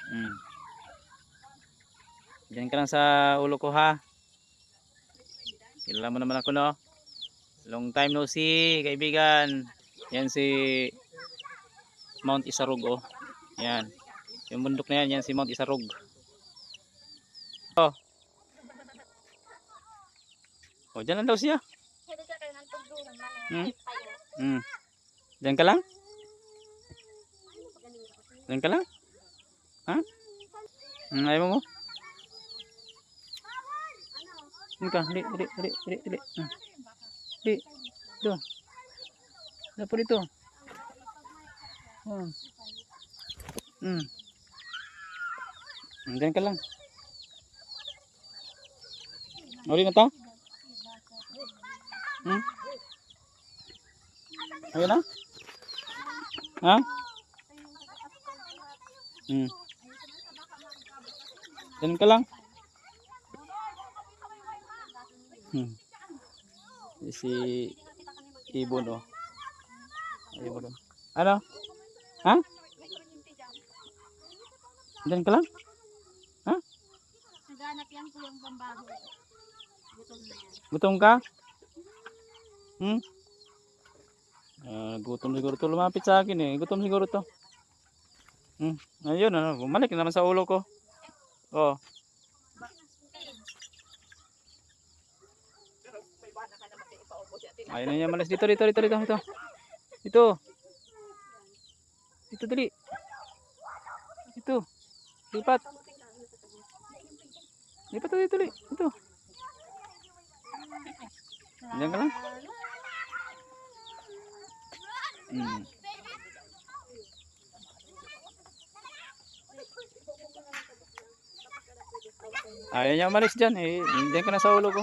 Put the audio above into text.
Hmm. Diyan ka lang sa ulo ko ha. Kilala mo naman ako no. Long time no see, kaibigan. Yan si Mount Isarog oh. Yan. Yung bundok na yan, yan si Mount Isarog. Oh. Oh, diyan lang daw siya. Hmm. Hmm. Diyan ka lang? Diyan ka lang? Ha? Ayaw mo? Diyan ka, dili. Di, dito. Dapat dito. Oh. Diyan ka lang. Uli na ta? Ayun na? Ha? Diyan ka lang. Si Ibon oh. Ibon oh. Ano? Ha? Diyan ka lang? Ha? Naghanap yan po yung pambaho. Gutom na yan. Gutom ka? Gutom siguro to. Lumapit sa akin eh. Gutom siguro to. Ayun, bumalik na naman sa ulo ko. Oh. Ayun na niya malas. Dito. Dito. Dito dali. Dito. Lipat. Lipat dito dali. Dito. Diyan ka lang. Ayaw niya umalis dyan eh. Diyan ka na sa ulo ko.